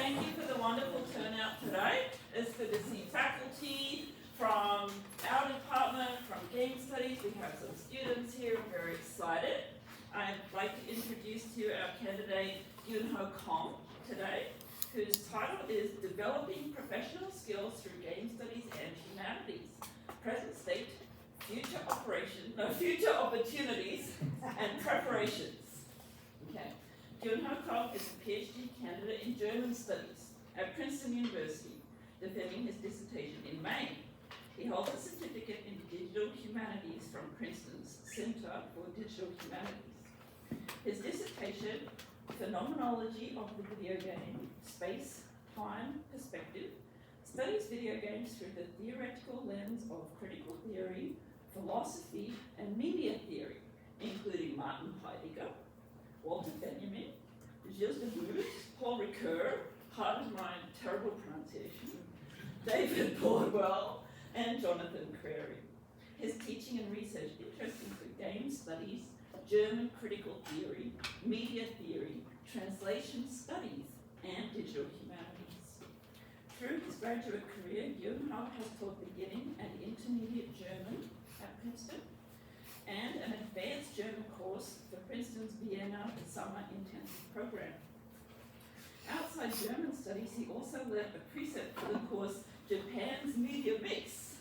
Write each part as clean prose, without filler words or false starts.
thank you for the wonderful turnout today. It's good to see faculty from our department, from Game Studies. We have some students here. I'm very excited. I'd like to introduce to you our candidate, Gyoonho Kong, today, whose title is Developing Professional Skills Through Game Studies and Humanities, Present State, Future Opportunities, and Preparations. Okay. Gyoonho Kong is a PhD candidate in German Studies at Princeton University, defending his dissertation in May. He holds a certificate in Digital Humanities from Princeton's Center for Digital Humanities. His dissertation, Phenomenology of the Video Game, Space, Time, Perspective, studies video games through the theoretical lens of critical theory, philosophy, and media theory, including Martin Heidegger, Walter Benjamin, Gilles Deleuze, Paul Ricoeur, pardon my terrible pronunciation, David Bordwell, and Jonathan Crary. His teaching and research interests include game studies, German critical theory, media theory, translation studies, and digital humanities. Through his graduate career, Gyoonho has taught beginning and intermediate German at Princeton, and an advanced German course for Princeton's Vienna Summer Intensive Program. Outside German studies, he also led a precept for the course Japan's Media Mix,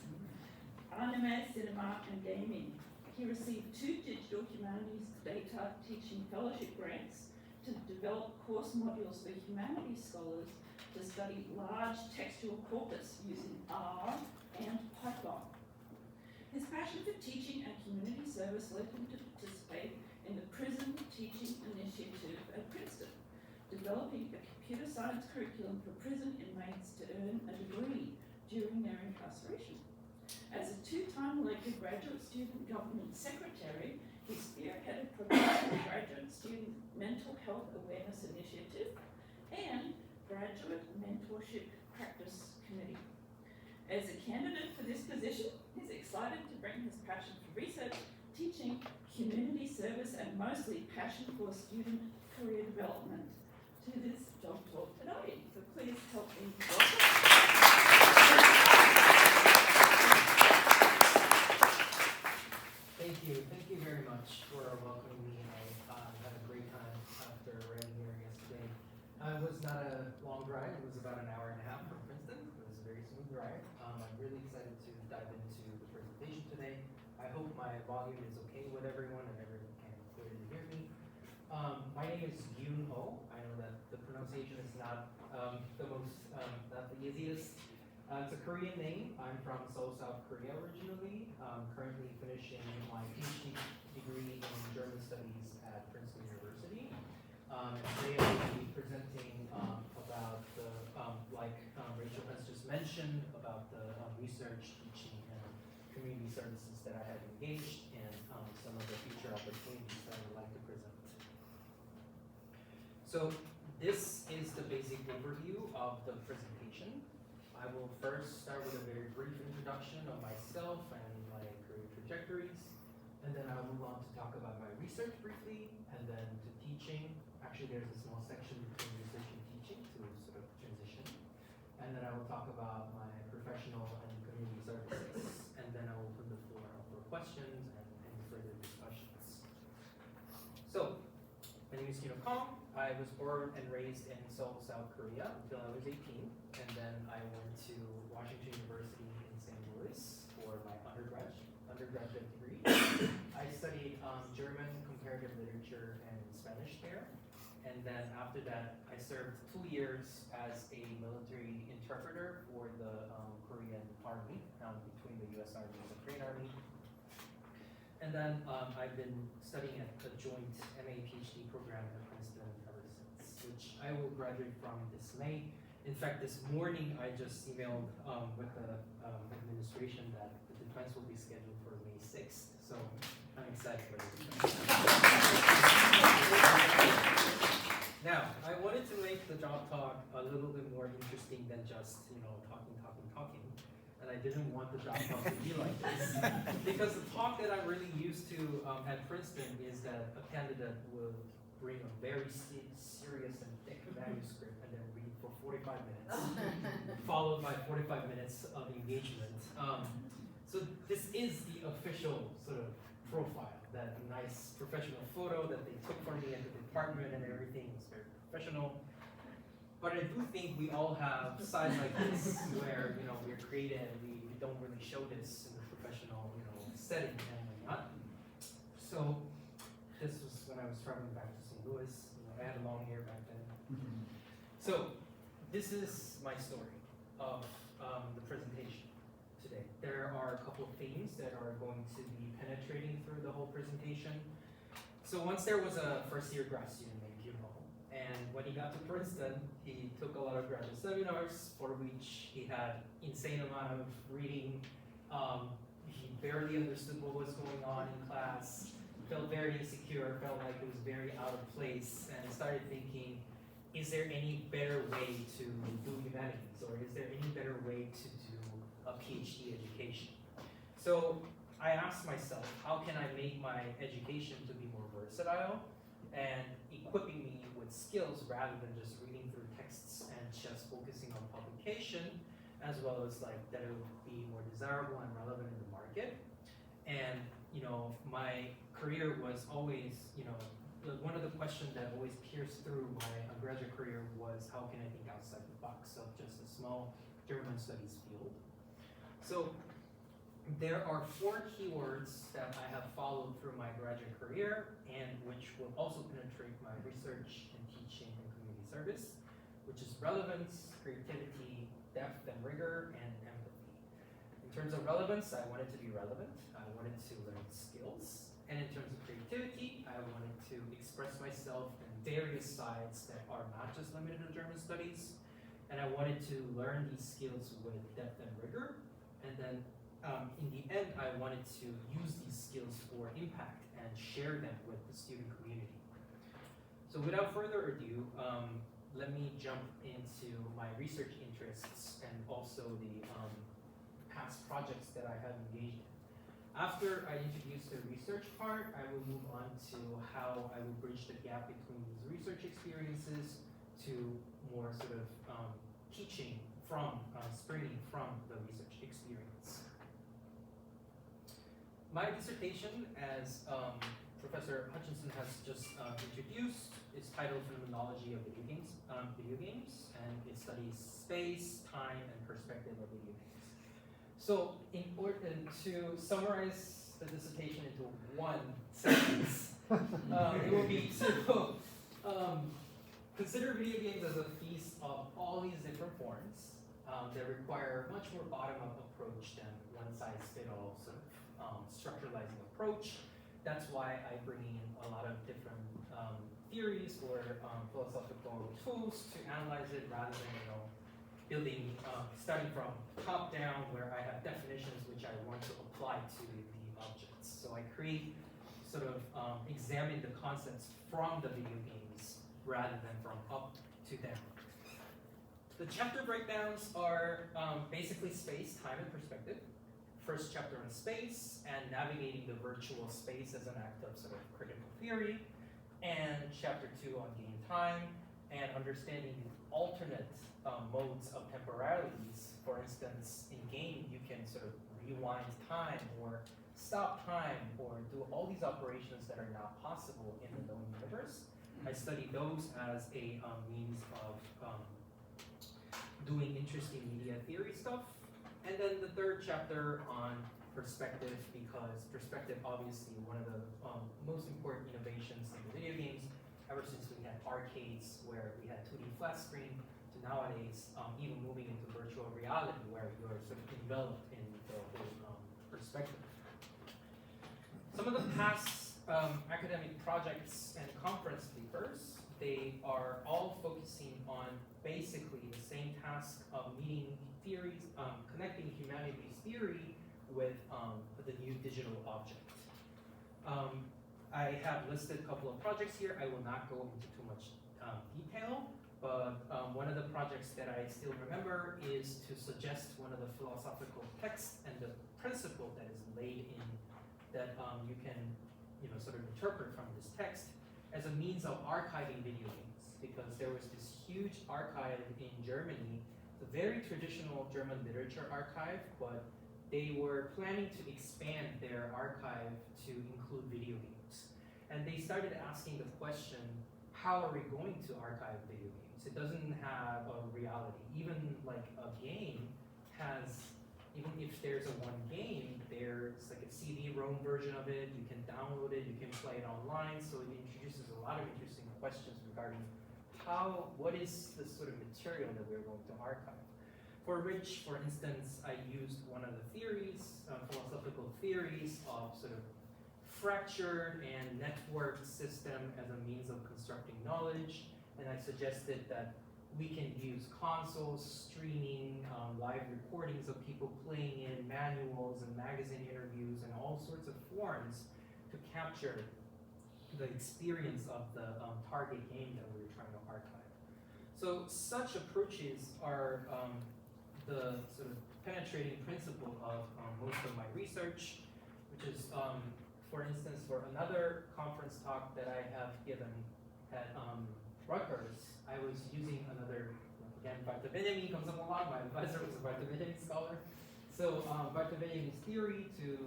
Anime, Cinema, and Gaming. He received 2 digital humanities data teaching fellowship grants to develop course modules for humanities scholars to study large textual corpus using R and Python. His passion for teaching and community service led him to participate in the Prison Teaching Initiative at Princeton, developing a computer science curriculum for prison inmates to earn a degree during their incarceration. As a 2-time elected graduate student government secretary, he spearheaded programs for graduate student mental health awareness initiative and graduate mentorship practice committee. As a candidate for this position, he's excited to bring his passion for research, teaching, community service, and mostly passion for student career development to this job talk today. So please help me welcome. Thank you very much for welcoming me. I had a great time after riding here yesterday. It was not a long drive, it was about an hour and a half from Princeton. It was a very smooth ride. I'm really excited to dive into the presentation today. I hope my volume is okay with everyone and everyone can clearly hear me. My name is Gyoonho. I know that the pronunciation is not not the easiest. It's a Korean name. I'm from Seoul, South Korea originally. Currently finishing my PhD degree in German Studies at Princeton University. And today I will be presenting about the, like Rachel has just mentioned, about the research, teaching, and community services that I have engaged in, some of the future opportunities that I would like to present. So this is the basic overview of the presentation. I will first start with a very brief introduction of myself and my career trajectories, and then I'll move on to talk about my research briefly, and then to teaching. Actually, there's a small section between research and teaching to sort of transition, and then I will talk about my professional and community services, and then I will open the floor up for questions and any further discussions. So, my name is Gyoonho Kong. I was born and raised in Seoul, South Korea until I was 18, and then I went to Washington University in St. Louis for my undergraduate degree. I studied German, comparative literature, and Spanish there, and then after that I served 2 years as a military interpreter for the Korean Army, between the US Army and the Korean Army. And then I've been studying at a joint MA-PhD program at Princeton ever since, which I will graduate from this May. In fact, this morning I just emailed with the administration that the defense will be scheduled for May 6th, so I'm excited for this. Now, I wanted to make the job talk a little bit more interesting than just, talking. And I didn't want the job talk to be like this. Because the talk that I'm really used to at Princeton is that a candidate will bring a very serious and thick manuscript and then read for 45 45 minutes, followed by 45 minutes of engagement. So this is the official sort of profile, that nice professional photo that they took for me at the department and everything was very professional. But I do think we all have sides like this where, you know, we're creative, we don't really show this in a professional, you know, setting and whatnot. So this was when I was traveling back to St. Louis. You know, I had long hair back then. So this is my story of the presentation today. There are a couple of themes that are going to be penetrating through the whole presentation. So once there was a first-year grad student named Gyoonho, and when he got to Princeton, he took a lot of graduate seminars for which he had insane amount of reading. He barely understood what was going on in class, felt very insecure, felt like it was very out of place, and started thinking, is there any better way to do humanities, or is there any better way to do a PhD education? So I asked myself, how can I make my education to be more versatile and equipping me with skills rather than just reading through texts and just focusing on publication, as well as like that it would be more desirable and relevant in the market. And you know, my career was always, you know, one of the questions that always pierced through my undergraduate career was how can I think outside the box of just a small German studies field. So there are 4 keywords that I have followed through my graduate career and which will also penetrate my research and teaching and community service, which is relevance, creativity, depth and rigor, and empathy. In terms of relevance, I wanted to be relevant. I wanted to learn skills. And in terms of creativity, I wanted to express myself in various sides that are not just limited to German studies. And I wanted to learn these skills with depth and rigor. And then in the end, I wanted to use these skills for impact and share them with the student community. So without further ado, let me jump into my research interests and also the past projects that I have engaged in. After I introduce the research part, I will move on to how I will bridge the gap between these research experiences to more sort of teaching from, springing from the research experience. My dissertation, as Professor Hutchinson has just introduced, is titled Phenomenology of Video Games, and it studies space, time, and perspective of video games. So, in order to summarize the dissertation into one sentence, it would be to consider video games as a feast of all these different forms that require a much more bottom-up approach than one-size-fits-all sort of structuralizing approach. That's why I bring in a lot of different theories or philosophical tools to analyze it rather than, you know, building, starting from top down where I have definitions which I want to apply to the objects. So I create, sort of examine the concepts from the video games rather than from up to down. The chapter breakdowns are basically space, time, and perspective. First chapter on space and navigating the virtual space as an act of sort of critical theory. And chapter 2 on game time and understanding the alternate modes of temporalities. For instance, in game, you can sort of rewind time or stop time or do all these operations that are not possible in the known universe. I study those as a means of doing interesting media theory stuff. And then the third chapter on perspective, because perspective obviously one of the most important innovations in the video games ever since we had arcades where we had 2D flat screen to nowadays even moving into virtual reality where you're sort of enveloped in the whole perspective. Some of the past academic projects and conference papers, they are all focusing on basically the same task of meeting theories, connecting humanities theory with the new digital object. I have listed a couple of projects here. I will not go into too much detail, but one of the projects that I still remember is to suggest one of the philosophical texts and the principle that is laid in that you can, sort of interpret from this text as a means of archiving video games. because there was this huge archive in Germany, a very traditional German literature archive, but they were planning to expand their archive to include video games. And they started asking the question, how are we going to archive video games? It doesn't have a reality. Even like a game has, even if there's a one game, there's like a CD-ROM version of it, you can download it, you can play it online, so it introduces a lot of interesting questions regarding what is the sort of material that we're going to archive. For which, for instance, I used one of the theories, philosophical theories of sort of fractured and networked system as a means of constructing knowledge, and I suggested that we can use consoles, streaming, live recordings of people playing in, manuals and magazine interviews and all sorts of forms to capture the experience of the target game that we were trying to archive. So such approaches are the sort of penetrating principle of most of my research, which is, for instance, for another conference talk that I have given at Rutgers, I was using another, again, Walter Benjamin comes up a lot, my advisor was a Walter Benjamin scholar. So Walter Benjamin's theory to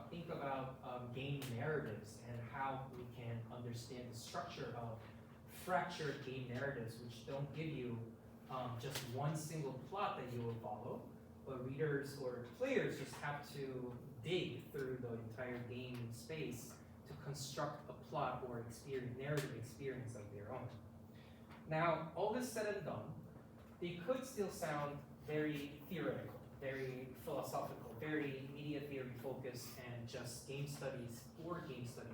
think about game narratives and how we can understand the structure of fractured game narratives, which don't give you just one single plot that you will follow, but readers or players just have to dig through the entire game space to construct a plot or narrative experience of their own. Now, all this said and done, they could still sound very theoretical, very philosophical, very media theory focused, and just game studies or game studies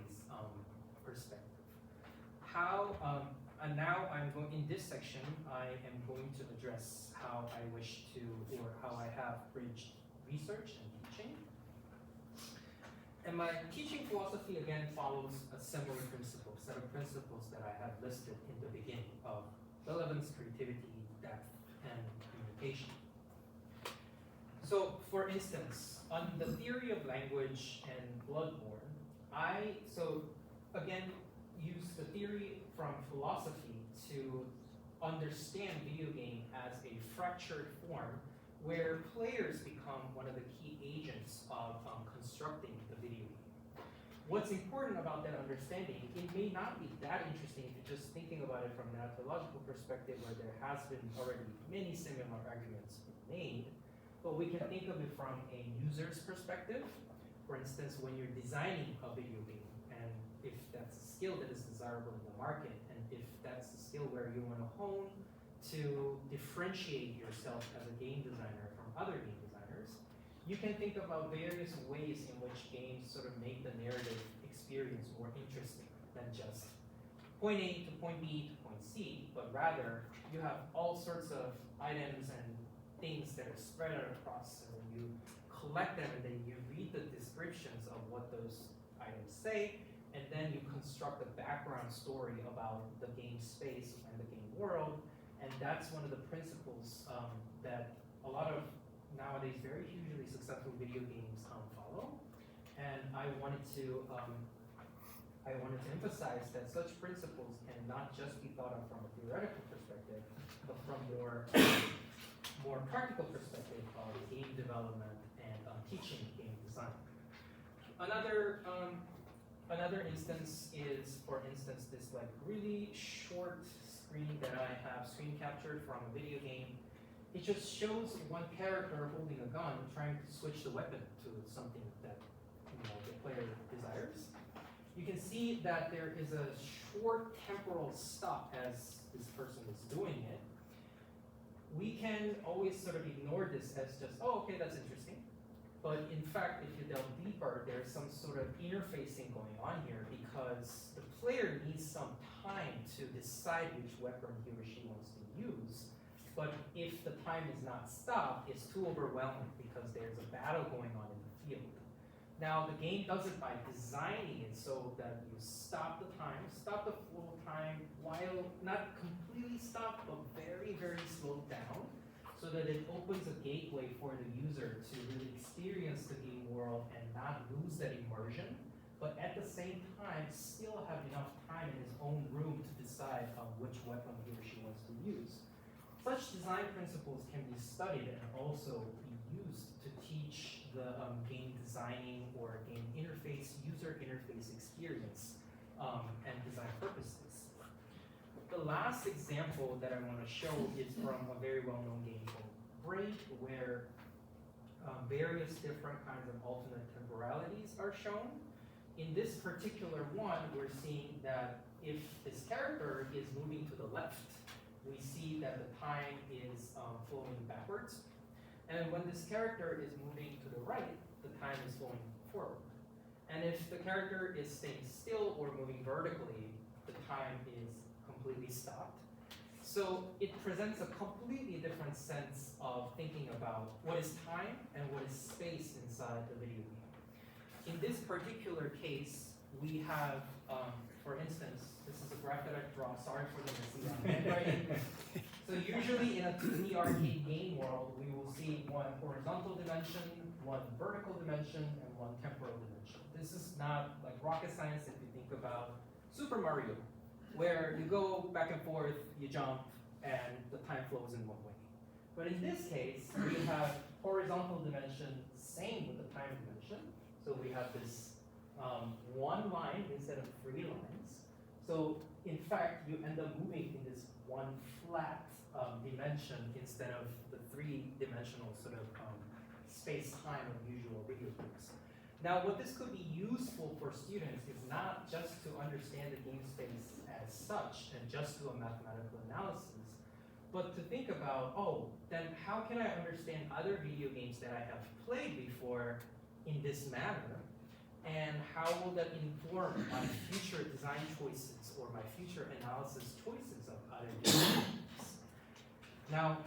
perspective. And now in this section, I am going to address how I wish to, or how I have bridged research and teaching. And my teaching philosophy again follows a similar set of principles that I have listed in the beginning of relevance, creativity, depth, and communication. So for instance, on the theory of language and Bloodborne, I again use the theory from philosophy to understand video game as a fractured form where players become one of the key agents of constructing the video game. What's important about that understanding, it may not be that interesting if you're just thinking about it from an anthropological perspective where there has been already many similar arguments made, but we can think of it from a user's perspective. For instance, when you're designing a video game, and if that's a skill that is desirable in the market, and if that's a skill where you want to hone to differentiate yourself as a game designer from other game designers, you can think about various ways in which games sort of make the narrative experience more interesting than just point A to point B to point C, but rather you have all sorts of items and things that are spread out across, and you collect them and then you read the descriptions of what those items say, and then you construct a background story about the game space and the game world. And that's one of the principles that a lot of nowadays very hugely successful video games follow. And I wanted to emphasize that such principles can not just be thought of from a theoretical perspective, but from more practical perspective of game development and teaching game design. Another instance is, for instance, this like really short screen that I have screen captured from a video game. It just shows one character holding a gun trying to switch the weapon to something that the player desires. You can see that there is a short temporal stop as this person is doing it. We can always sort of ignore this as just, oh, okay, that's interesting. But in fact, if you delve deeper, there's some sort of interfacing going on here because the player needs some time to decide which weapon he or she wants to use. But if the time is not stopped, it's too overwhelming because there's a battle going on in the field. Now, the game does it by designing it so that you stop the time, stop the flow of time, while not completely stopped, but very, very slowed down, so that it opens a gateway for the user to really experience the game world and not lose that immersion but at the same time still have enough time in his own room to decide which weapon he or she wants to use. Such design principles can be studied and also be used to teach the game designing or game interface, user interface experience and design purposes. The last example that I want to show is from a very well-known game called Break, where various different kinds of alternate temporalities are shown. In this particular one, we're seeing that if this character is moving to the left, we see that the time is flowing backwards. And when this character is moving to the right, the time is flowing forward. And if the character is staying still or moving vertically, the time is completely stopped. So it presents a completely different sense of thinking about what is time and what is space inside the video game. In this particular case, we have, for instance, this is a graph that I draw. Sorry for the messy handwriting. So usually in a 2D arcade game world, we will see one horizontal dimension, one vertical dimension, and one temporal dimension. This is not like rocket science if you think about Super Mario, where you go back and forth, you jump, and the time flows in one way. But in this case, we have horizontal dimension, same with the time dimension. So we have this one line instead of 3 lines. So in fact, you end up moving in this one flat dimension instead of the 3-dimensional sort of space-time of usual video games. Now, what this could be useful for students is not just to understand the game space as such and just do a mathematical analysis, but to think about, oh, then how can I understand other video games that I have played before in this manner, and how will that inform my future design choices or my future analysis choices of other video games? Now,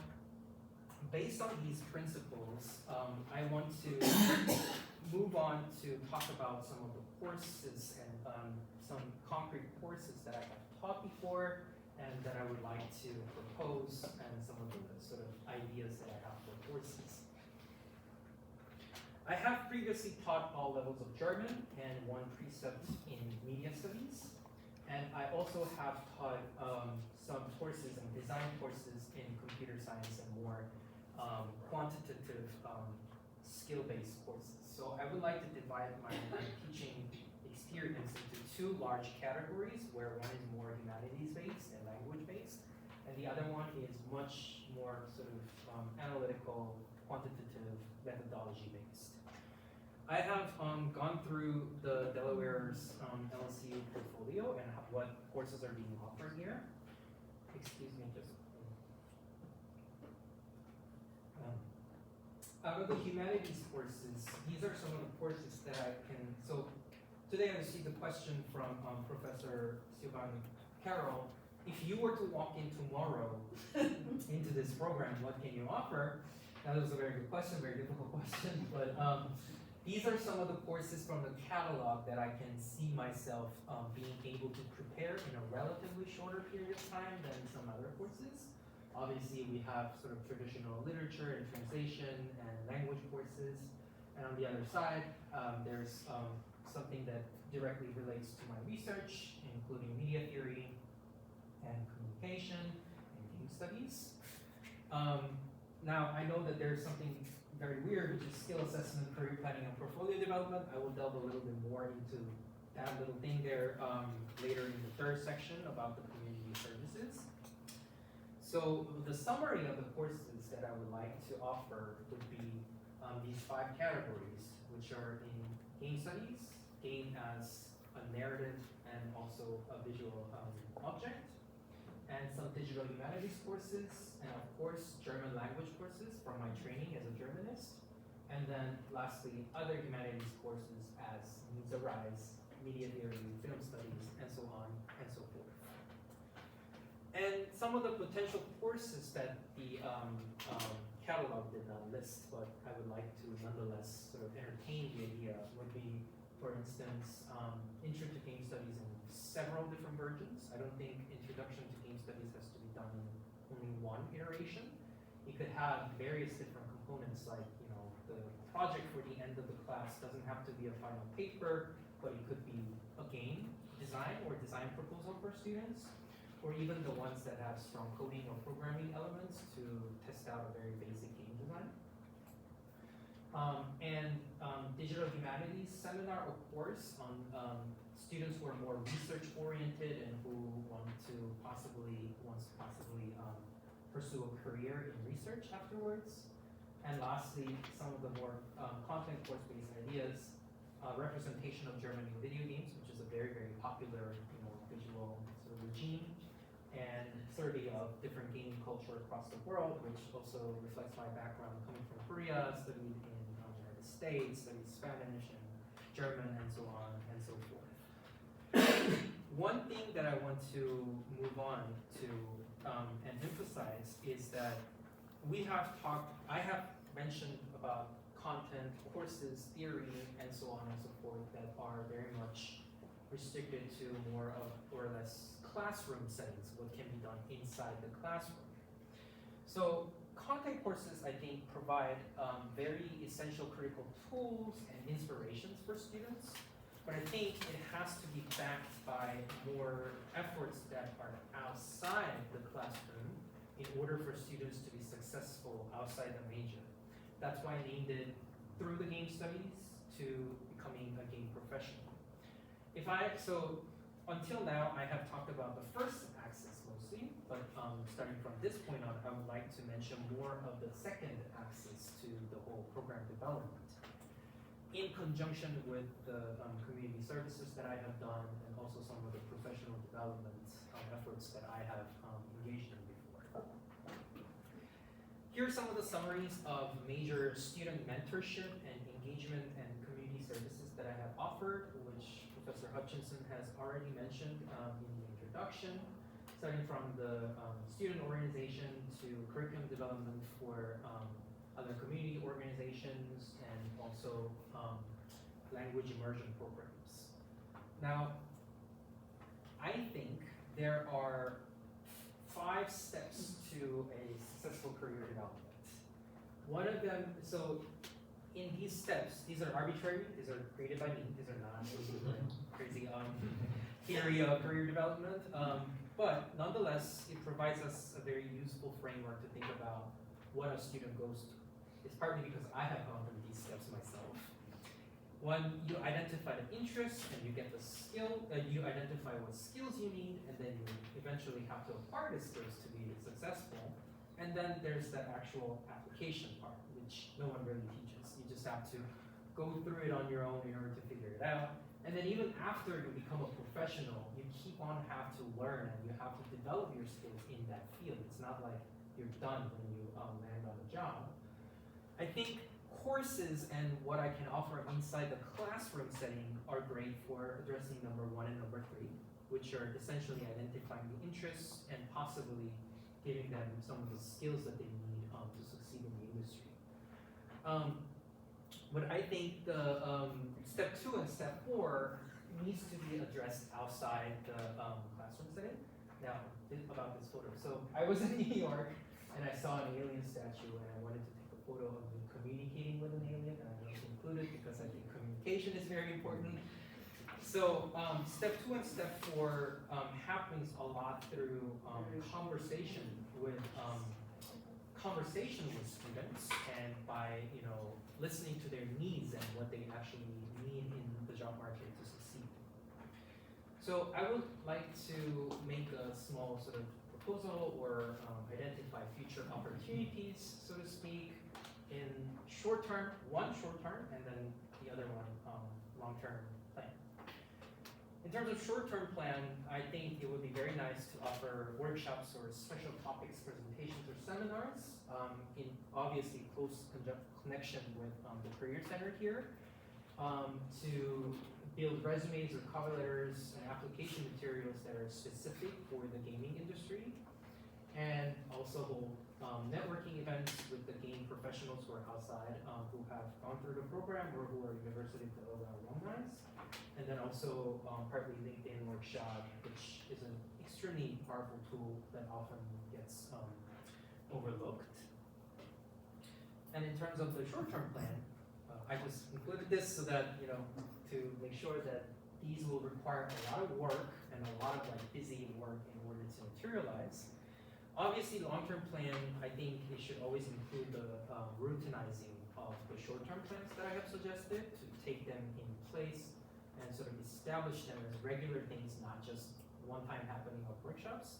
based on these principles, I want to move on to talk about some of the courses and some concrete courses that I have taught before and that I would like to propose, and some of the sort of ideas that I have for courses. I have previously taught all levels of German and 1 precept in media studies, and I also have taught some courses and design courses in computer science and more quantitative skill-based courses. So I would like to divide my teaching experience into 2 large categories, where one is more humanities-based and language-based, and the other one is much more sort of analytical, quantitative, methodology-based. I have gone through the Delaware's LSU portfolio and what courses are being offered here. Excuse me, just out of the humanities courses, these are some of the courses that I can, so today I received a question from Professor Sylvain Carroll. If you were to walk in tomorrow into this program, what can you offer? That was a very good question, very difficult question, but these are some of the courses from the catalog that I can see myself being able to prepare in a relatively shorter period of time than some other courses. Obviously, we have sort of traditional literature and translation and language courses. And on the other side, there's something that directly relates to my research, including media theory and communication and game studies. Now, I know that there's something very weird, which is skill assessment, career planning, and portfolio development. I will delve a little bit more into that little thing there later in the 3rd section about the community services. So the summary of the courses that I would like to offer would be these 5 categories, which are in game studies, game as a narrative and also a visual object, and some digital humanities courses, and of course German language courses from my training as a Germanist, and then lastly other humanities courses as needs arise, media theory, film studies, and so on and so forth. And some of the potential courses that the catalog did not list, but I would like to nonetheless sort of entertain the idea, would be, for instance, Intro to Game Studies in several different versions. I don't think Introduction to Game Studies has to be done in only one iteration. It could have various different components, like, you know, the project for the end of the class doesn't have to be a final paper. but it could be a game design or design proposal for students, or even the ones that have strong coding or programming elements to test out a very basic game design. Digital humanities seminar or course on students who are more research oriented and who want to possibly pursue a career in research afterwards. And lastly, some of the more content course-based ideas, representation of German in video games, which is a very, very popular, visual sort of regime, and survey of different gaming culture across the world, which also reflects my background coming from Korea, studied in the United States, studied Spanish and German, and so on and so forth. One thing that I want to move on to and emphasize is that I have mentioned about content, courses, theory, and so on and so forth that are very much restricted to more of or less classroom settings, what can be done inside the classroom. So content courses, I think, provide very essential critical tools and inspirations for students, but I think it has to be backed by more efforts that are outside the classroom in order for students to be successful outside the major. That's why I named it Through the Game Studies to Becoming a Game Professional. So until now, I have talked about the first axis mostly, but starting from this point on, I would like to mention more of the second axis to the whole program development. In conjunction with the community services that I have done, and also some of the professional development efforts that I have engaged in before. Here are some of the summaries of major student mentorship and engagement and community services that I have offered, which Professor Hutchinson has already mentioned in the introduction, starting from the student organization to curriculum development for other community organizations, and also language immersion programs. Now, I think there are 5 steps to a successful career development. One of them, so in these steps, these are arbitrary, these are created by me, these are not crazy theory of career development, but nonetheless, it provides us a very useful framework to think about what a student goes through. It's partly because I have gone through these steps myself. One, you identify the interest and you get the skill, you identify what skills you need, and then you eventually have to acquire the skills to be successful. And then there's the actual application part, which no one really teaches. You just have to go through it on your own in order to figure it out. And then even after you become a professional, you keep on have to learn and you have to develop your skills in that field. It's not like you're done when you land on a job. I think courses and what I can offer inside the classroom setting are great for addressing number 1 and number 3, which are essentially identifying the interests and possibly giving them some of the skills that they need to succeed in the industry. But I think the step 2 and step 4 needs to be addressed outside the classroom setting. Now, about this photo. So I was in New York and I saw an alien statue and I wanted to take a photo of me communicating with an alien, and I want to include it because I think communication is very important. So step 2 and step 4 happens a lot through conversation with students, and by listening to their needs and what they actually need in the job market to succeed. So I would like to make a small sort of proposal or identify future opportunities, so to speak, in short term, and then the other one long-term plan. In terms of short-term plan, I think it would be very nice to offer workshops or special topics, presentations, or seminars in obviously close connection with the Career Center here, to build resumes or cover letters and application materials that are specific for the gaming industry, and also hold networking events with the game professionals who are outside, who have gone through the program or who are University of Delaware alumni, and then also partly LinkedIn workshop, which is an extremely powerful tool that often gets overlooked. And in terms of the short-term plan, I just included this so that to to make sure that these will require a lot of work and a lot of like busy work in order to materialize. Obviously, long-term plan, I think it should always include the routinizing of the short-term plans that I have suggested to take them in place and sort of establish them as regular things, not just one-time happening of workshops.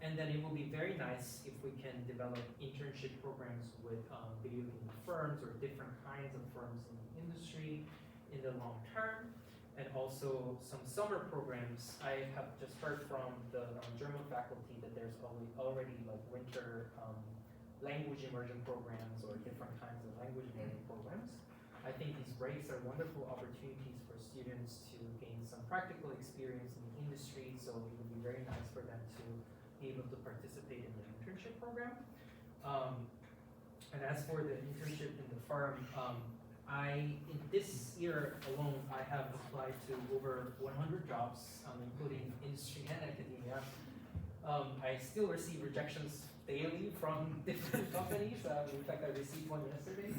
And then it will be very nice if we can develop internship programs with video game firms or different kinds of firms in the industry in the long term. And also some summer programs. I have just heard from the German faculty that there's already like winter language immersion programs or different kinds of language learning programs. I think these breaks are wonderful opportunities for students to gain some practical experience in the industry, so it would be very nice for them to be able to participate in the internship program. And as for the internship in the firm, in this year alone, I have applied to over 100 jobs, including industry and academia. I still receive rejections daily from different companies. In fact, I received one yesterday.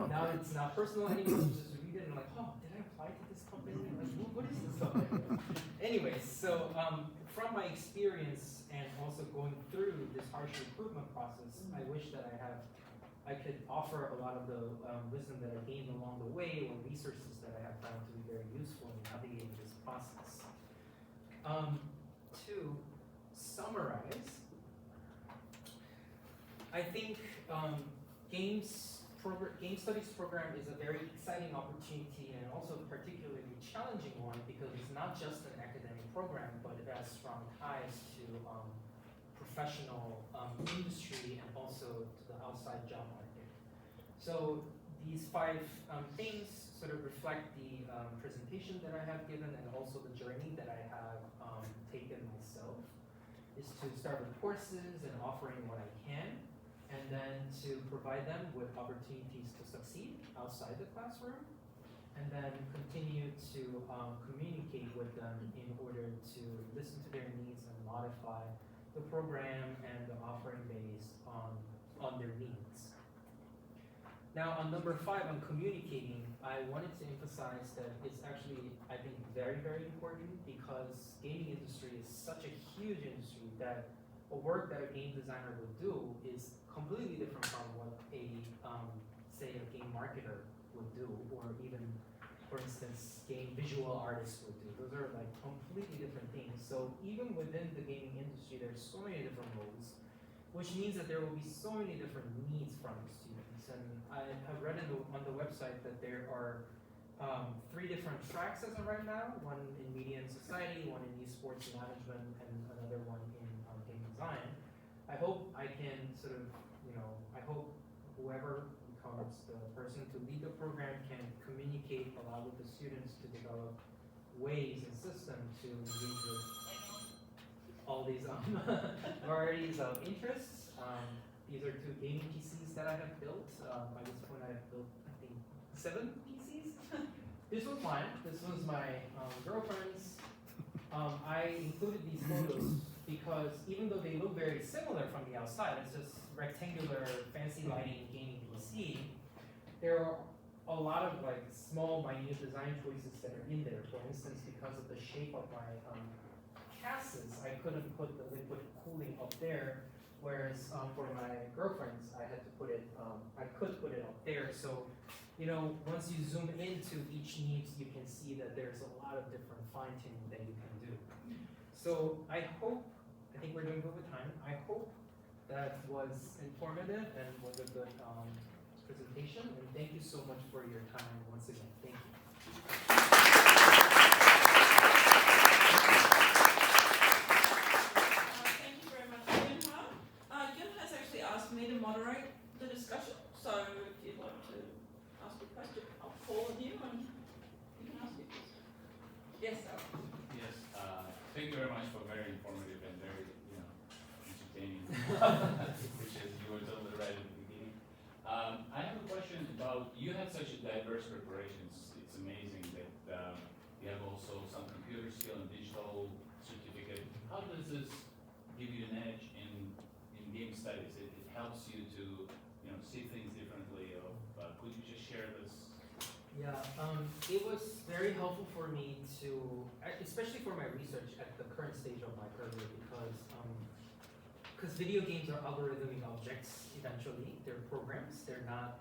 Now it's not personal anymore. You just read it and like, oh, did I apply to this company? Like, what is this company? Anyways, so from my experience and also going through this harsh recruitment process, I wish that I could offer a lot of the wisdom that I gained along the way or resources that I have found to be very useful in navigating this process. To summarize, I think game studies program is a very exciting opportunity and also a particularly challenging one because it's not just an academic program, but it has strong ties to professional industry and also to the outside job market. So these 5 things sort of reflect the presentation that I have given and also the journey that I have taken myself, is to start with courses and offering what I can, and then to provide them with opportunities to succeed outside the classroom, and then continue to communicate with them in order to listen to their needs and modify the program and the offering based on their needs. Now on number 5, on communicating, I wanted to emphasize that it's actually, I think, very, very important because gaming industry is such a huge industry that a work that a game designer would do is completely different from what a, say, a game marketer would do, or even, for instance, game visual artists would do. Those are like completely different things. So even within the gaming industry, there's so many different roles, which means that there will be so many different needs from the students. And I have read on the website that there are 3 different tracks as of right now, one in media and society, one in esports management, and another one in game design. I hope I can sort of, I hope whoever becomes the person to lead the program can communicate a lot with the students to develop ways and systems to engage with all these varieties of interests. These are 2 gaming PCs that I have built. By this point, I have built, I think, 7 PCs. This was mine. This was my girlfriend's. I included these photos because even though they look very similar from the outside, it's just rectangular, fancy lighting gaming PC, there are a lot of like small, minute design choices that are in there. For instance, because of the shape of my chassis, I couldn't put the liquid cooling up there, whereas for my girlfriend's, I had to put it, I could put it up there. So, once you zoom into each needs, you can see that there's a lot of different fine tuning that you can do. So I think we're doing good with time. I hope that was informative and was a good presentation. And thank you so much for your time once again. Thank you. Thank you very much, Gyoonho. Gyoonho has actually asked me to moderate the discussion, so if you'd like to ask a question, I'll call on you and you can ask your question. Yes, sir. Yes, thank you very much for very informative and very, entertaining, which is, you were totally right at the beginning. I have a question about, you have such a diverse preparations. It's amazing that you have also some computer skill and digital certificate. How does this give you an edge in game studies? It helps you to, see things differently. Could you just share this Yeah, it was very helpful for me to, especially for my research at the current stage of my career, because video games are algorithmic objects eventually. They're programs. They're not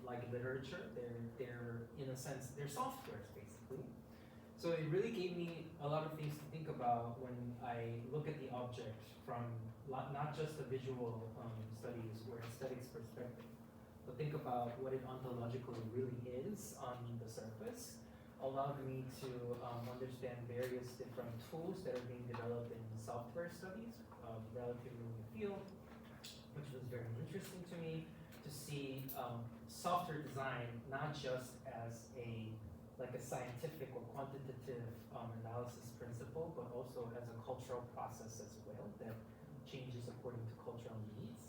like literature. They're in a sense they're softwares basically. So it really gave me a lot of things to think about when I look at the object from not just a visual studies or aesthetics perspective, but think about what it ontologically really is on the surface. Allowed me to understand various different tools that are being developed in software studies, relatively new field, which was very interesting to me to see software design not just as a scientific or quantitative analysis principle, but also as a cultural process as well that changes according to cultural needs.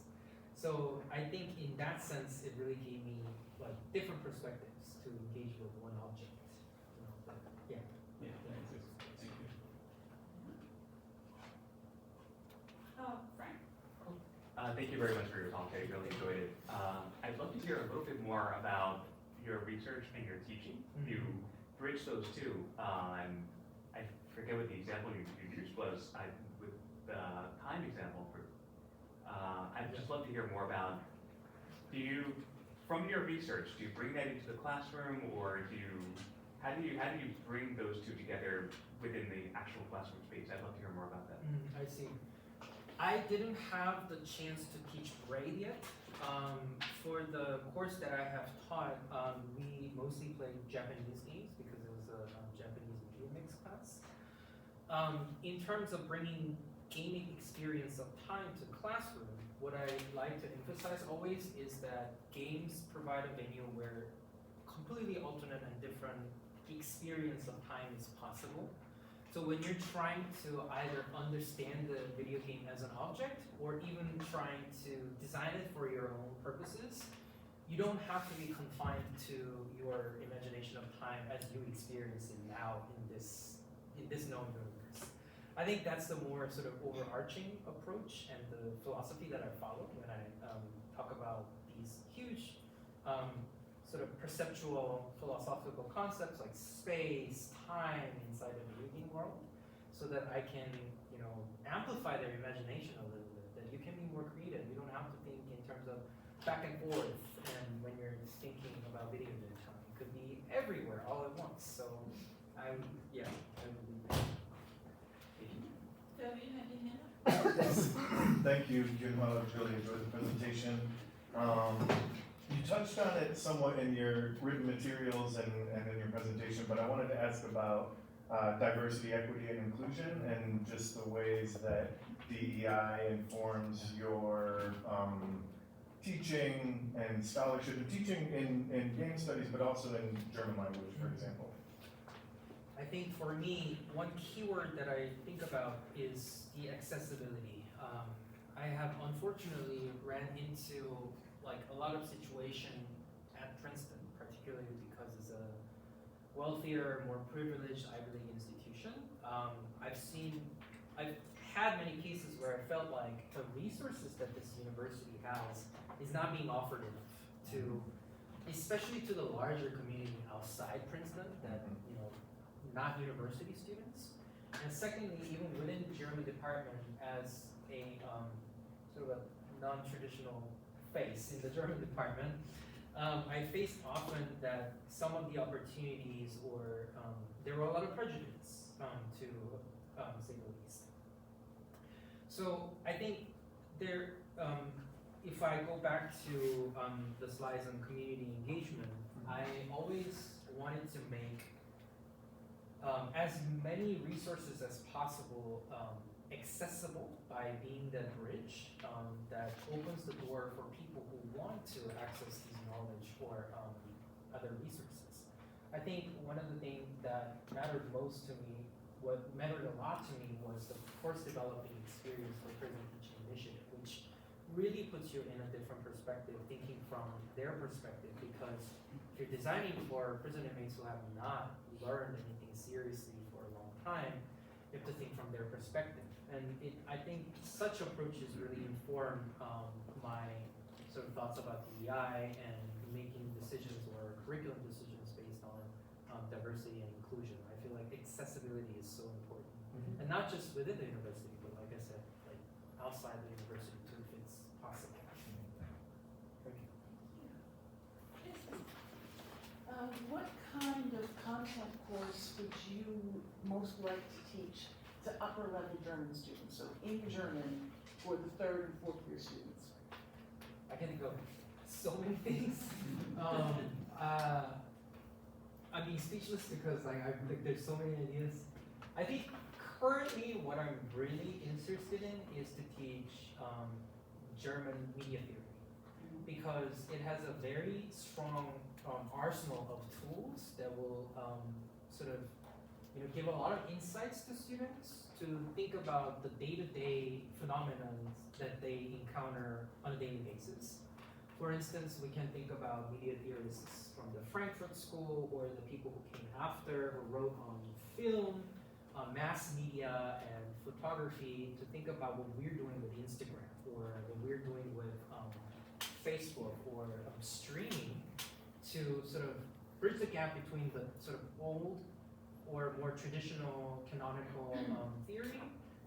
So I think in that sense, it really gave me like different perspectives to engage with one object. You know, but, yeah. Yeah, thank you. Frank? Thank you very much for your talk. I really enjoyed it. I'd love to hear a little bit more about your research and your teaching. You bridge those two. I forget what the example you used was. With the time example. I'd just love to hear more about. From your research, do you bring that into the classroom, or how do you bring those two together within the actual classroom space? I'd love to hear more about that. I see. I didn't have the chance to teach braid yet. For the course that I have taught, we mostly played Japanese games because it was a Japanese video mix class. In terms of bringing gaming experience of time to classroom, what I like to emphasize always is that games provide a venue where completely alternate and different experience of time is possible. So when you're trying to either understand the video game as an object or even trying to design it for your own purposes, you don't have to be confined to your imagination of time as you experience it now in this known universe. I think that's the more sort of overarching approach and the philosophy that I follow when I talk about these huge sort of perceptual philosophical concepts like space, time inside the video game world, so that I can, amplify their imagination a little bit, that you can be more creative. You don't have to think in terms of back and forth, and when you're thinking about video game time, it could be everywhere all at once. So I would believe that. Phil, you had your hand up? Yes. Thank you, Gyoonho. I really enjoyed the presentation. You touched on it somewhat in your written materials and in your presentation, but I wanted to ask about diversity, equity, and inclusion, and just the ways that DEI informs your teaching and scholarship, and teaching in game studies, but also in German language, for example. I think for me, one keyword that I think about is the accessibility. I have unfortunately ran into a lot of situation at Princeton, particularly because it's a wealthier, more privileged Ivy League institution. I've had many cases where I felt like the resources that this university has is not being offered enough to, especially to the larger community outside Princeton that, not university students. And secondly, even within the German department as a sort of a non-traditional face in the German department, I faced often that some of the opportunities or there were a lot of prejudice to say the least. So I think there, if I go back to the slides on community engagement, I always wanted to make as many resources as possible accessible by being that bridge that opens the door for people who want to access these knowledge or other resources. I think one of the things that mattered most to me, what mattered a lot to me, was the course developing experience for Prison Teaching Initiative, which really puts you in a different perspective, thinking from their perspective, because if you're designing for prison inmates who have not learned anything seriously for a long time, you have to think from their perspective. And I think such approaches really inform my sort of thoughts about DEI and making decisions or curriculum decisions based on diversity and inclusion. I feel like accessibility is so important, and not just within the university, but like I said, like outside the university too, if it's possible. What kind of content course would you most like to teach to upper level German students, so in German for the 3rd and 4th year students? I can think of so many things. I'm being speechless because like I think there's so many ideas. I think currently what I'm really interested in is to teach German media theory, because it has a very strong arsenal of tools that will sort of give a lot of insights to students to think about the day-to-day phenomena that they encounter on a daily basis. For instance, we can think about media theorists from the Frankfurt School or the people who came after, who wrote on film, mass media, and photography, to think about what we're doing with Instagram or what we're doing with Facebook or streaming, to sort of bridge the gap between the sort of old or more traditional canonical theory,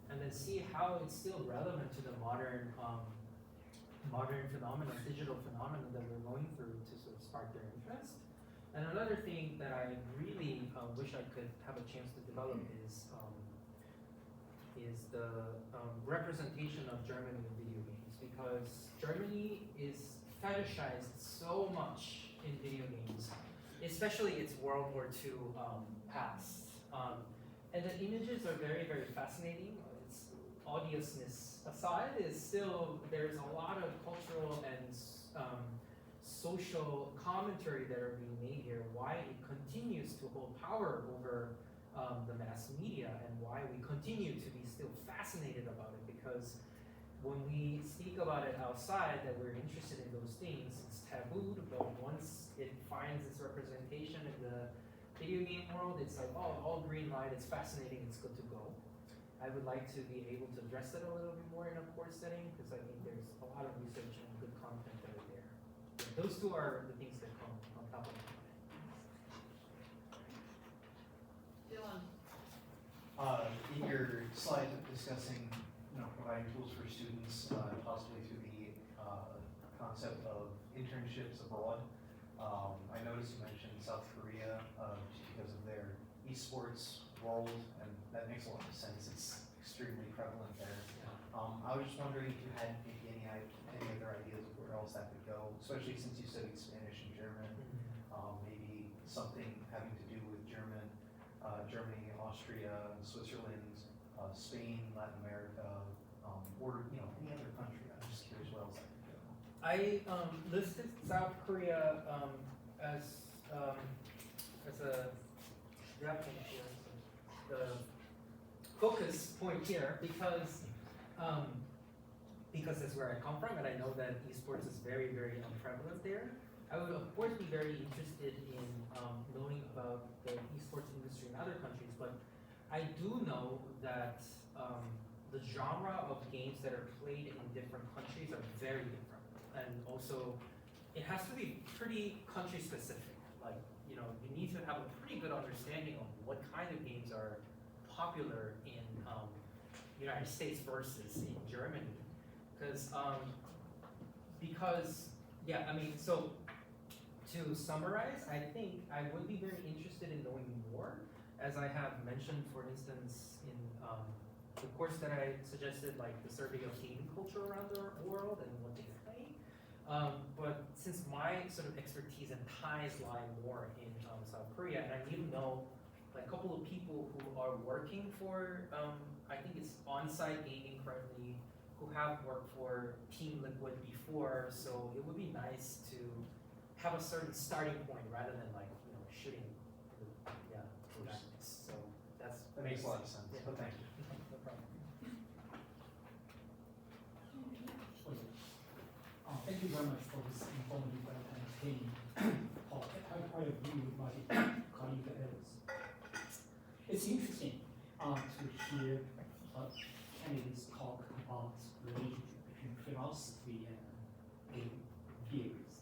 and then see how it's still relevant to the modern phenomena, digital phenomena that we're going through, to sort of spark their interest. And another thing that I really wish I could have a chance to develop is the representation of Germany in video games, because Germany is fetishized so much in video games, especially its World War II past. And the images are very, very fascinating. Its odiousness aside, is still, there's a lot of cultural and social commentary that are being made here, why it continues to hold power over the mass media, and why we continue to be still fascinated about it, because when we speak about it outside, that we're interested in those things, it's tabooed, but once it finds its representation in the video game world, it's like, oh, all green light, it's fascinating, it's good to go. I would like to be able to address that a little bit more in a course setting, because I think there's a lot of research and good content that are there. Yeah, those two are the things that come on top of my mind. Dylan. In your slide discussing, providing tools for students, possibly through the concept of internships abroad, I noticed you mentioned South Korea just because of their esports world, and that makes a lot of sense. It's extremely prevalent there. I was just wondering if you had maybe any other ideas of where else that could go, especially since you studied Spanish and German. Maybe something having to do with Germany, Austria, Switzerland, Spain, Latin America, or any other country. I'm just curious where else that could go. I listed South Korea as a the focus point here, because that's where I come from, and I know that esports is very, very prevalent there. I would of course be very interested in knowing about the esports industry in other countries, but I do know that the genre of games that are played in different countries are very different, and also it has to be pretty country specific. Like, you need to have a pretty good understanding of what kind of games are popular in United States versus in Germany, so to summarize, I think I would be very interested in knowing more, as I have mentioned, for instance, in the course that I suggested, like the survey of gaming culture around the world and what they play. But since my sort of expertise and ties lie more in South Korea, and I even know like a couple of people who are working for, I think it's on-site gaming currently, who have worked for Team Liquid before, so it would be nice to have a certain starting point rather than like, shooting projects. So that makes a lot of sense. Yeah. But thank you. No problem. Thank you very much for this informative and entertaining talk. I agree with my colleague Ellis. It's interesting to hear candidates talk about the relationship between philosophy and game theories.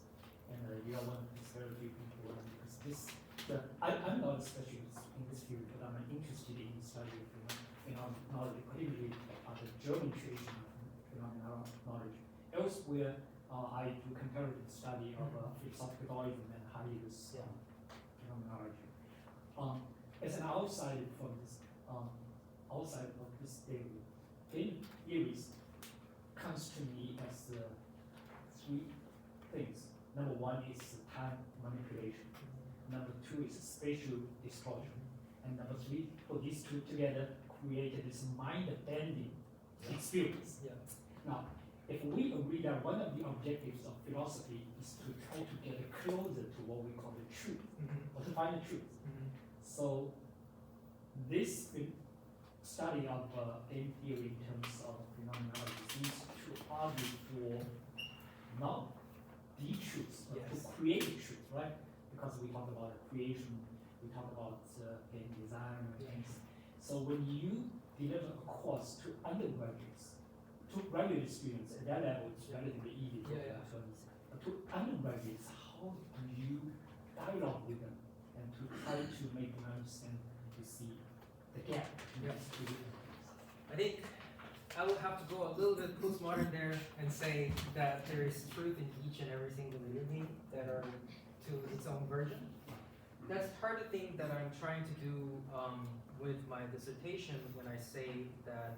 And you are one of these very few people, because I'm not a especially in this field, but I'm interested in studying phenomenology, particularly the German tradition of phenomenology. Elsewhere, I do comparative study of philosophical dualism and Heidegger's phenomenology. As an outsider from this, outside of this area, game theories comes to me as three things. Number one is time manipulation. Number two is spatial distortion. And number three, put these two together, created this mind-bending experience. Yeah. Now, if we agree that one of the objectives of philosophy is to try to get closer to what we call the truth, or to find the truth. So, this study of game theory in terms of phenomenology seems to argue for not the truth, but to create the truth, right? Because we talk about creation, we talk about game design and things. So when you deliver a course to undergraduates, to graduate students at that level, it's relatively easy to understand. But to undergraduates, how do you dialogue with them and to try to make them understand, to see the gap in these two different things? I think I will have to go a little bit postmodern there and say that there is truth in each and every single video game that are to its own version. That's part of the thing that I'm trying to do with my dissertation when I say that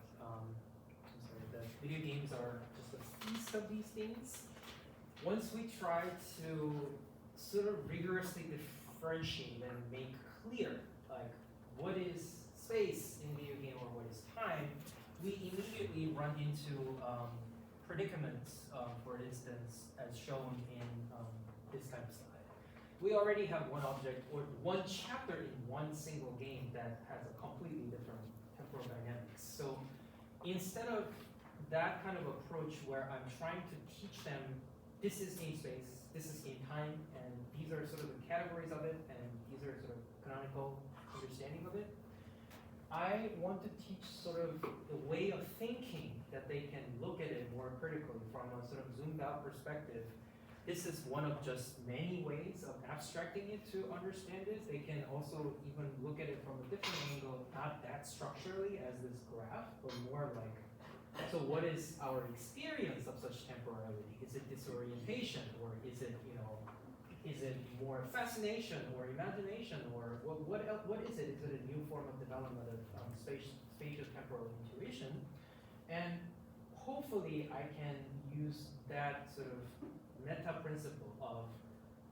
that video games are just a piece of these things. Once we try to sort of rigorously differentiate and make clear, like, what is space in video game or what is time, we immediately run into predicaments, for instance, as shown in this kind of slide. We already have one object or one chapter in one single game that has a completely different temporal dynamics. So instead of that kind of approach where I'm trying to teach them this is game space, this is game time, and these are sort of the categories of it, and these are sort of canonical understanding of it, I want to teach sort of the way of thinking that they can look at it more critically from a sort of zoomed out perspective. This is one of just many ways of abstracting it to understand it. They can also even look at it from a different angle, not that structurally as this graph, but more like, so what is our experience of such temporality? Is it disorientation, or is it, is it more fascination or imagination, or what is it? Is it a new form of development of spatio-temporal intuition? And hopefully I can use that sort of meta principle of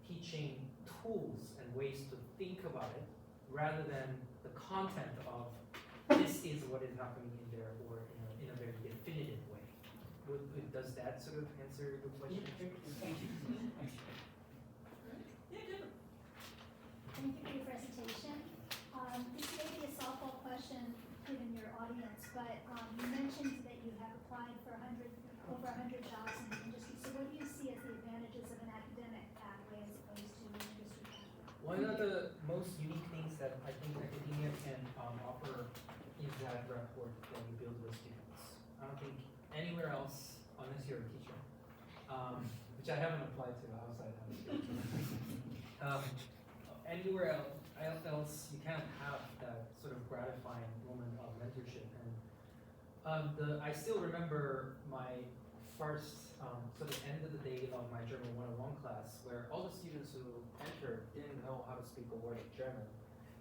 teaching tools and ways to think about it rather than the content of this is what is happening in there or in a very definitive way. Does that sort of answer the question? Thank you. Yeah, good. Thank you for your presentation. This may be a softball question given your audience, but you mentioned that you have applied for over 100 jobs in the industry. So what do you see as the advantages of an academic pathway as opposed to an industry pathway? One of the most unique things that I think academia can offer is that rapport that you build with students. I don't think anywhere else, unless you're a teacher, which I haven't applied to outside of anywhere else you can't have that sort of gratifying moment of mentorship. And I still remember my first sort of end of the day of my German 101 class, where all the students who entered didn't know how to speak a word of German.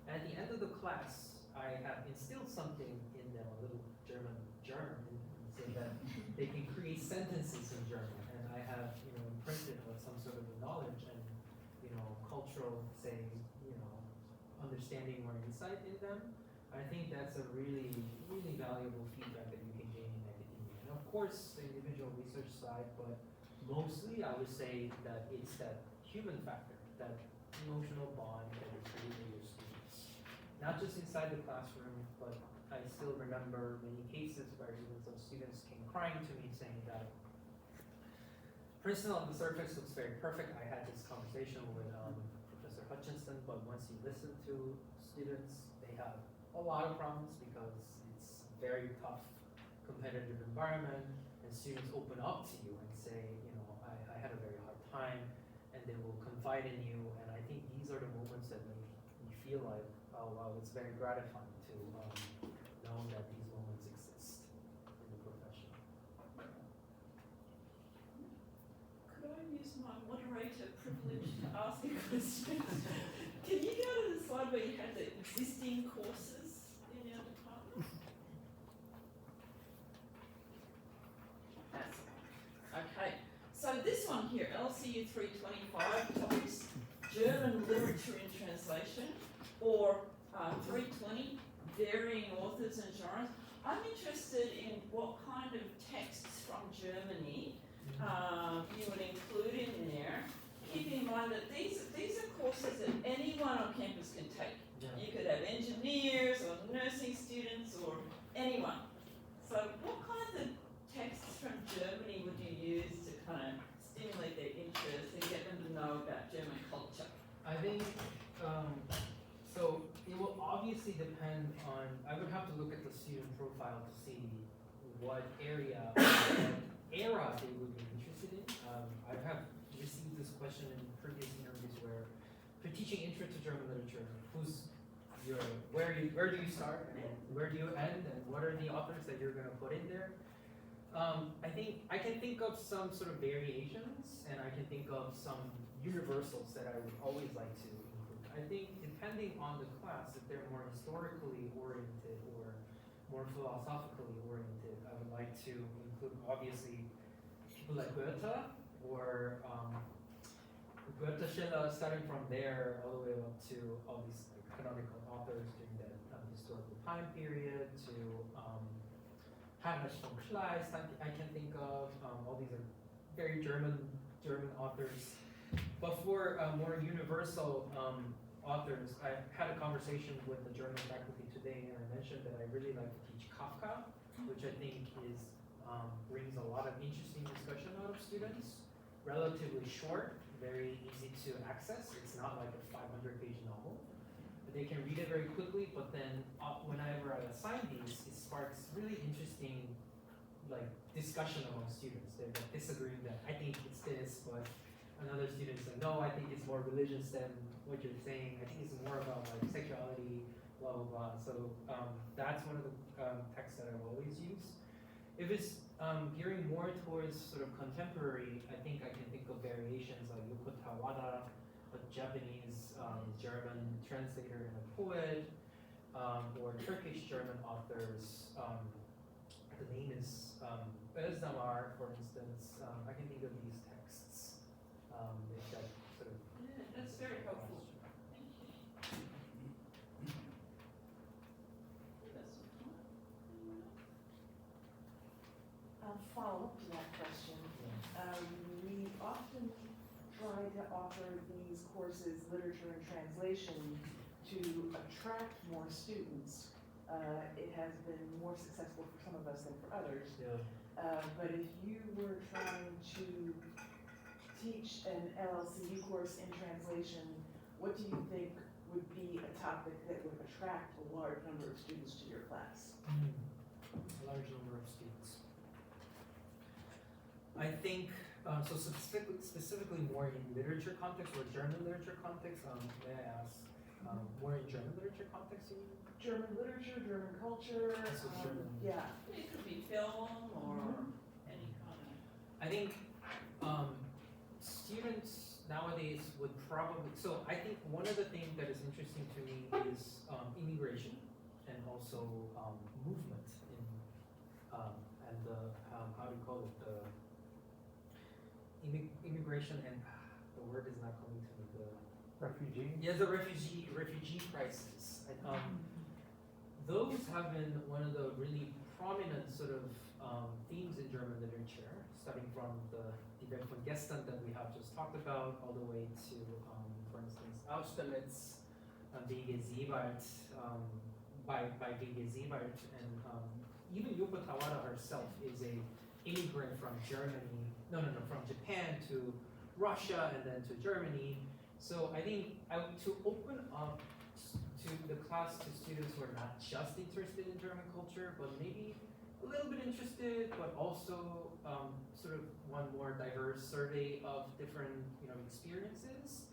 And at the end of the class, I have instilled something in them, a little German, so that they can create sentences in German. And I have, imprinted with some sort of knowledge and, cultural, say, understanding or insight in them. I think that's a really, really valuable feedback that you can gain in academia. And of course, the individual research side, but mostly I would say that it's that human factor, that emotional bond that you create with your students. Not just inside the classroom, but I still remember many cases where even some students came crying to me saying that Princeton on the surface looks very perfect. I had this conversation with Professor Hutchinson, but once you listen to students, they have a lot of problems because it's a very tough competitive environment, and students open up to you and say, I had a very hard time, and they will confide in you, and I think these are the moments that make me feel like it's very gratifying to know that these moments exist in the profession. Could I use my moderator privilege to ask a question? Can you go to the slide where you had the existing courses in your department? That's okay. So this one here, LCU 325 topics, German literature in translation, or 320, varying authors and genres. I'm interested in what kind of texts from Germany you would include in there, keeping in mind that these are courses that anyone on campus can take. Yeah. You could have engineers or nursing students or anyone. So what kinds of texts from Germany would you use to kind of stimulate their interest and get them to know about German culture? I think, so it will obviously depend on, I would have to look at the student profile to see what area, what era they would be interested in. I have received this question in previous interviews where, for teaching intro to German literature, where do you start and where do you end and what are the authors that you're gonna put in there? I think I can think of some sort of variations and I can think of some universals that I would always like to include. I think depending on the class, if they're more historically oriented or more philosophically oriented, I would like to include obviously people like Goethe or Goethe, Schiller, starting from there all the way up to all these like, canonical authors during that historical time period to Heinrich von Kleist, I can think of. All these are very German authors. But for more universal authors, I had a conversation with the German faculty today, and I mentioned that I really like to teach Kafka, which I think is brings a lot of interesting discussion out of students. Relatively short, very easy to access. It's not like a 500-page novel. They can read it very quickly, but then whenever I assign these, it sparks really interesting like discussion among students. They're like, disagreeing that I think it's this, but another student said, no, I think it's more religious than what you're saying. I think it's more about like sexuality, blah, blah, blah. So that's one of the texts that I will always use. If it's gearing more towards sort of contemporary, I think I can think of variations like Yoko Tawada, a Japanese German translator and a poet, or Turkish-German authors. The name is Özdamar, for instance. I can think of these texts. If that sort of Yeah, that's very helpful. Thank you. That's fine. Follow up to that question. We often try to offer these courses, literature and translation, to attract more students. It has been more successful for some of us than for others. Yeah. But if you were trying to teach an LLCU course in translation, what do you think would be a topic that would attract a large number of students to your class? A large number of students. I think, so specifically more in literature context or German literature context, may I ask, more in German literature context you mean? German literature, German culture, So German. yeah. It could be film or any kind of. I think students nowadays would probably, so I think one of the things that is interesting to me is immigration and also movement in, and the, how do you call it, the immigration and, the word is not coming to me, the Refugee? yeah, the refugee crisis. And, those have been one of the really prominent sort of themes in German literature, starting from the event von Gestern that we have just talked about, all the way to, for instance, Austerlitz, W.G. Siebert, by W.G. Siebert, and even Yoko Tawada herself is a immigrant from Germany, from Japan to Russia and then to Germany. So I think to open up to the class to students who are not just interested in German culture, but maybe a little bit interested, but also sort of one more diverse survey of different experiences.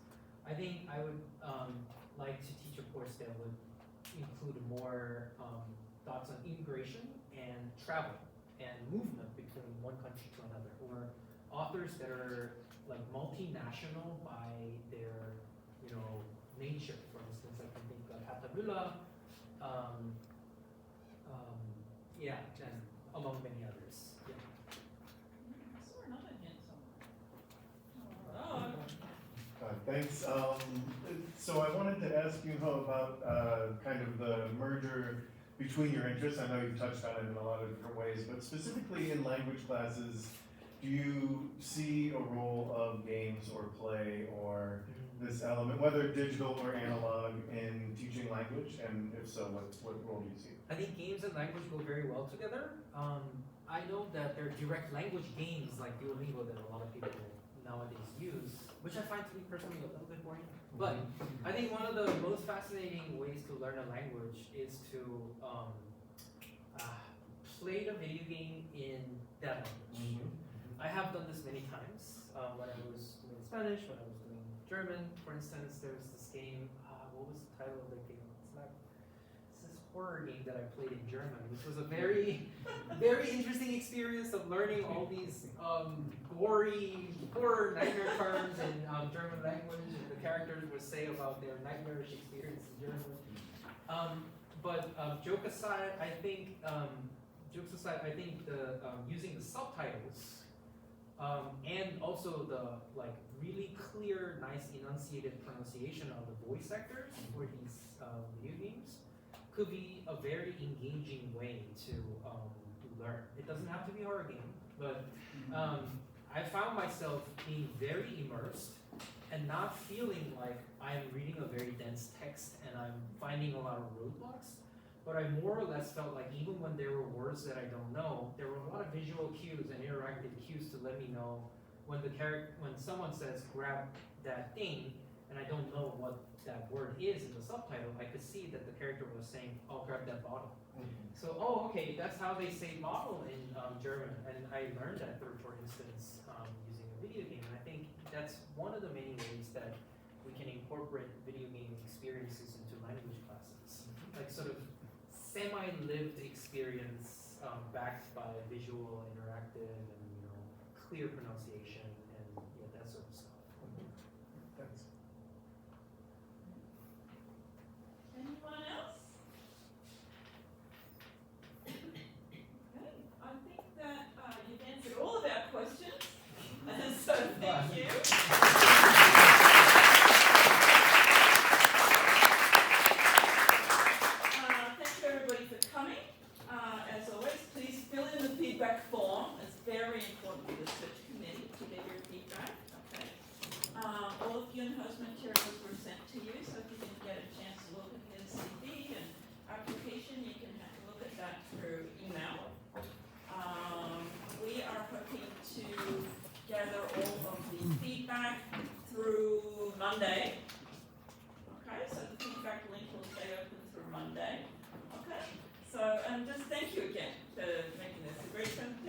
I think I would like to teach a course that would include more thoughts on immigration and travel and movement between one country to another, or authors that are like multinational by their, nature. For instance, I can think of Hatabula, and among many others. Yeah. I saw another hint somewhere. Oh, Thanks. So I wanted to ask Gyoonho about kind of the merger between your interests. I know you touched on it in a lot of different ways, but specifically in language classes, do you see a role of games or play or this element, whether digital or analog, in teaching language? And if so, what role do you see? I think games and language go very well together. I know that there are direct language games like Duolingo that a lot of people nowadays use, which I find to be personally a little bit boring. But I think one of the most fascinating ways to learn a language is to play the video game in that language. I have done this many times when I was doing Spanish, when I was doing German, for instance. There was this game, what was the title of the game? It's this horror game that I played in German, which was a very, very interesting experience of learning all these gory horror nightmare terms in German language, and the characters would say about their nightmarish experience in German. But jokes aside, I think the using the subtitles and also the really clear, nice enunciated pronunciation of the voice actors for these video games could be a very engaging way to learn. It doesn't have to be a horror game, but I found myself being very immersed and not feeling like I'm reading a very dense text and I'm finding a lot of roadblocks. But I more or less felt like even when there were words that I don't know, there were a lot of visual cues and interactive cues to let me know when someone says grab that thing and I don't know what that word is in the subtitle, I could see that the character was saying, "Oh, grab that bottle." So, okay, that's how they say bottle in German, and I learned that through, for instance, using a video game. And I think that's one of the many ways that we can incorporate video game experiences into language classes, like sort of semi-lived experience backed by visual, interactive, and clear pronunciation, and that sort of stuff. Thanks. anyone else? Okay, I think that you've answered all of our questions, so thank you. Thank you everybody for coming. As always, please fill in the feedback form. It's very important for the search committee to get your feedback. Okay. All of Gyoonho's materials were sent to you, so if you didn't get a chance to look at his CV and application, you can have a look at that through email. We are hoping to gather all of the feedback through Monday. Okay, so the feedback link will stay open through Monday. Okay, so just thank you again for making this a great presentation.